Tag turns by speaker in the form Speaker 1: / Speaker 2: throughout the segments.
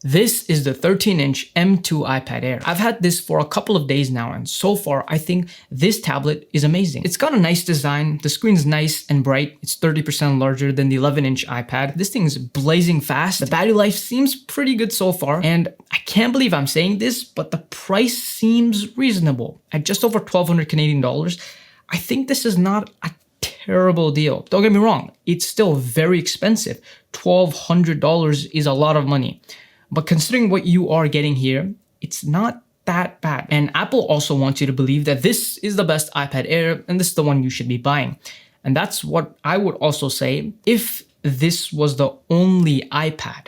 Speaker 1: This is the 13-inch M2 iPad Air. I've had this for a couple of days now, and so far I think this tablet is amazing. It's got a nice design, the screen's nice and bright, it's 30% larger than the 11-inch iPad. This thing's blazing fast, the battery life seems pretty good so far, and I can't believe I'm saying this, but the price seems reasonable. At just over 1,200 Canadian dollars, I think this is not a terrible deal. Don't get me wrong, it's still very expensive. $1,200 is a lot of money. But considering what you are getting here, it's not that bad. And Apple also wants you to believe that this is the best iPad Air and this is the one you should be buying. And that's what I would also say if this was the only iPad.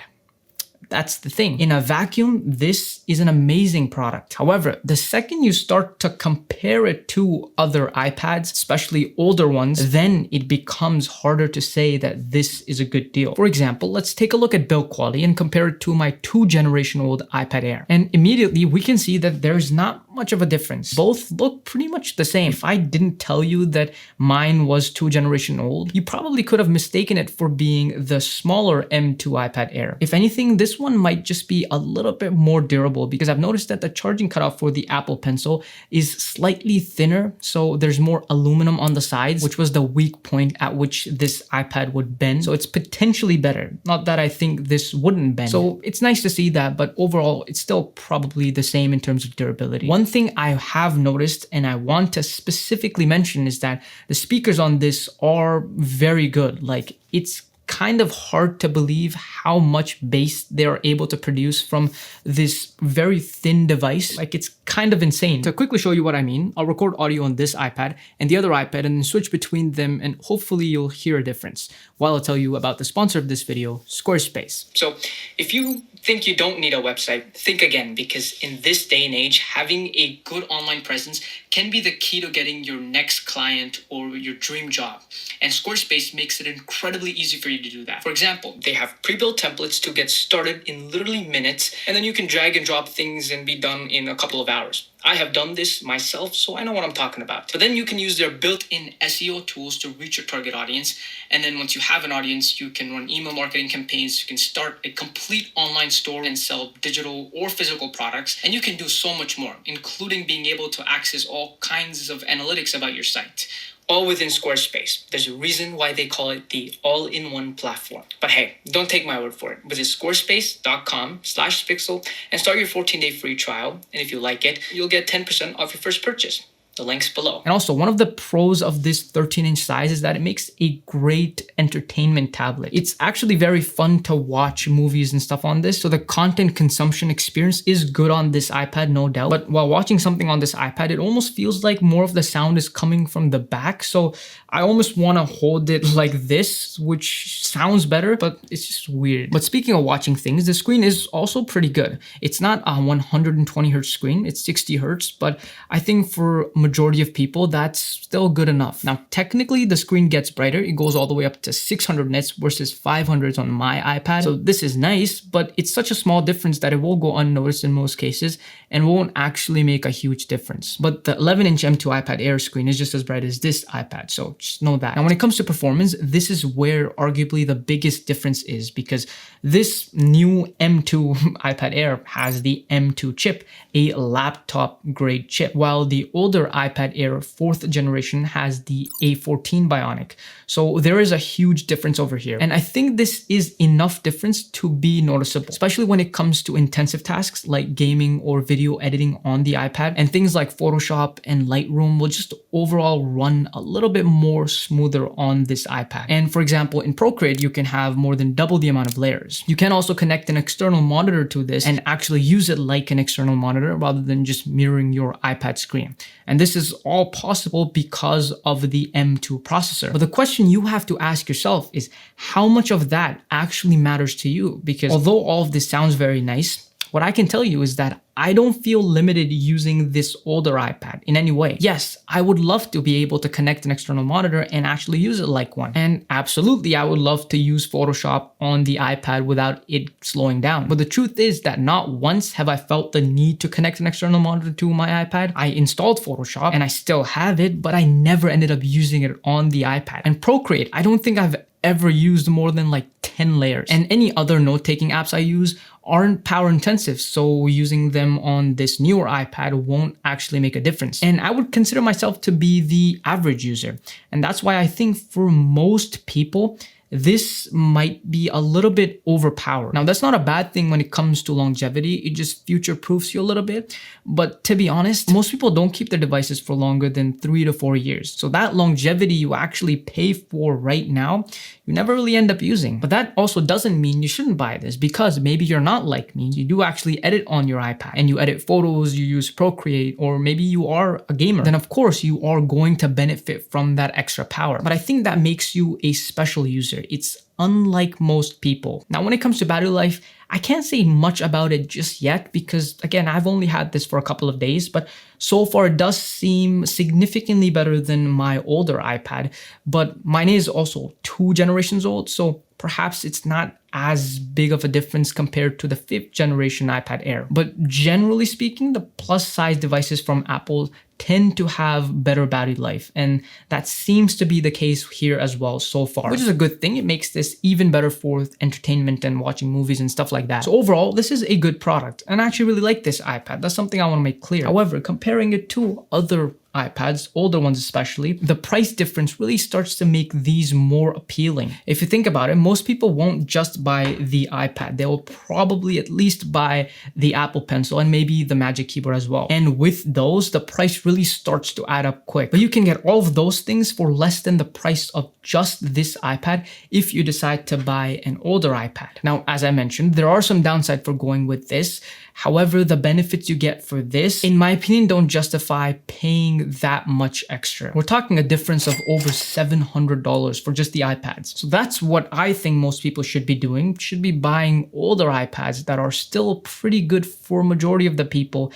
Speaker 1: That's the thing. In a vacuum, this is an amazing product. However, the second you start to compare it to other iPads, especially older ones, then it becomes harder to say that this is a good deal. For example, let's take a look at build quality and compare it to my 2-generation-old iPad Air. And immediately we can see that there's not much of a difference. Both look pretty much the same. If I didn't tell you that mine was 2 generation old, you probably could have mistaken it for being the smaller M2 iPad Air. If anything, this one might just be a little bit more durable because I've noticed that the charging cutoff for the Apple Pencil is slightly thinner, so there's more aluminum on the sides, which was the weak point at which this iPad would bend. So it's potentially better. Not that I think this wouldn't bend. So it's nice to see that, but overall, it's still probably the same in terms of durability. One thing I have noticed and I want to specifically mention is that the speakers on this are very good. Like, it's kind of hard to believe how much bass they're able to produce from this very thin device. Like, it's kind of insane. To quickly show you what I mean, I'll record audio on this iPad and the other iPad and then switch between them, and hopefully you'll hear a difference while I'll tell you about the sponsor of this video, Squarespace. So if you think you don't need a website, think again, because in this day and age, having a good online presence can be the key to getting your next client or your dream job. And Squarespace makes it incredibly easy for you to do that. For example, they have pre-built templates to get started in literally minutes, and then you can drag and drop things and be done in a couple of hours. I have done this myself, so I know what I'm talking about. But then you can use their built-in SEO tools to reach your target audience. And then once you have an audience, you can run email marketing campaigns. You can start a complete online store and sell digital or physical products. And you can do so much more, including being able to access all kinds of analytics about your site, all within Squarespace. There's a reason why they call it the all-in-one platform. But hey, don't take my word for it. Visit squarespace.com/Spixel and start your 14-day free trial. And if you like it, you'll get 10% off your first purchase. The link's below. And also, one of the pros of this 13-inch size is that it makes a great entertainment tablet. It's actually very fun to watch movies and stuff on this, so the content consumption experience is good on this iPad, no doubt. But while watching something on this iPad, it almost feels like more of the sound is coming from the back, so I almost want to hold it like this, which sounds better, but it's just weird. But speaking of watching things, the screen is also pretty good. It's not a 120 hertz screen, it's 60 hertz, but I think for majority of people, that's still good enough. Now, technically, the screen gets brighter. It goes all the way up to 600 nits versus 500 on my iPad. So this is nice, but it's such a small difference that it will go unnoticed in most cases and won't actually make a huge difference. But the 11-inch M2 iPad Air screen is just as bright as this iPad, so just know that. Now, when it comes to performance, this is where arguably the biggest difference is, because this new M2 iPad Air has the M2 chip, a laptop grade chip, while the older iPad Air 4th generation has the A14 Bionic. So there is a huge difference over here. And I think this is enough difference to be noticeable, especially when it comes to intensive tasks like gaming or video editing on the iPad. And things like Photoshop and Lightroom will just overall run a little bit more smoother on this iPad. And for example, in Procreate, you can have more than double the amount of layers. You can also connect an external monitor to this and actually use it like an external monitor rather than just mirroring your iPad screen. And this is all possible because of the M2 processor. But the question you have to ask yourself is how much of that actually matters to you? Because although all of this sounds very nice, what I can tell you is that I don't feel limited using this older iPad in any way. Yes, I would love to be able to connect an external monitor and actually use it like one. And absolutely, I would love to use Photoshop on the iPad without it slowing down. But the truth is that not once have I felt the need to connect an external monitor to my iPad. I installed Photoshop and I still have it, but I never ended up using it on the iPad. And Procreate, I don't think I've ever used more than like 10 layers. And any other note-taking apps I use aren't power intensive, so using them on this newer iPad won't actually make a difference. And I would consider myself to be the average user. And that's why I think for most people, this might be a little bit overpowered. Now, that's not a bad thing when it comes to longevity. It just future-proofs you a little bit. But to be honest, most people don't keep their devices for longer than 3 to 4 years. So that longevity you actually pay for right now, you never really end up using. But that also doesn't mean you shouldn't buy this, because maybe you're not like me. You do actually edit on your iPad and you edit photos, you use Procreate, or maybe you are a gamer. Then of course you are going to benefit from that extra power. But I think that makes you a special user. It's unlike most people. Now, when it comes to battery life, I can't say much about it just yet because, again, I've only had this for a couple of days, but so far it does seem significantly better than my older iPad. But mine is also 2 generations old, so perhaps it's not as big of a difference compared to the 5th generation iPad Air. But generally speaking, the plus size devices from Apple tend to have better battery life, and that seems to be the case here as well so far, which is a good thing. It makes this even better for entertainment and watching movies and stuff like that. So overall, this is a good product, and I actually really like this iPad. That's something I want to make clear. However, comparing it to other iPads, older ones especially, the price difference really starts to make these more appealing. If you think about it, most people won't just buy the iPad. They will probably at least buy the Apple Pencil and maybe the Magic Keyboard as well. And with those, the price really starts to add up quick. But you can get all of those things for less than the price of just this iPad if you decide to buy an older iPad. Now, as I mentioned, there are some downsides for going with this. However, the benefits you get for this, in my opinion, don't justify paying that much extra. We're talking a difference of over $700 for just the iPads. So that's what I think most people should be doing. Should be buying older iPads that are still pretty good for majority of the people,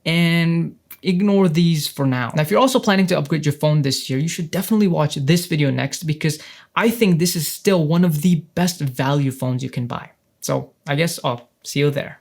Speaker 1: and ignore these for now. Now, if you're also planning to upgrade your phone this year, you should definitely watch this video next, because I think this is still one of the best value phones you can buy. So I guess I'll see you there.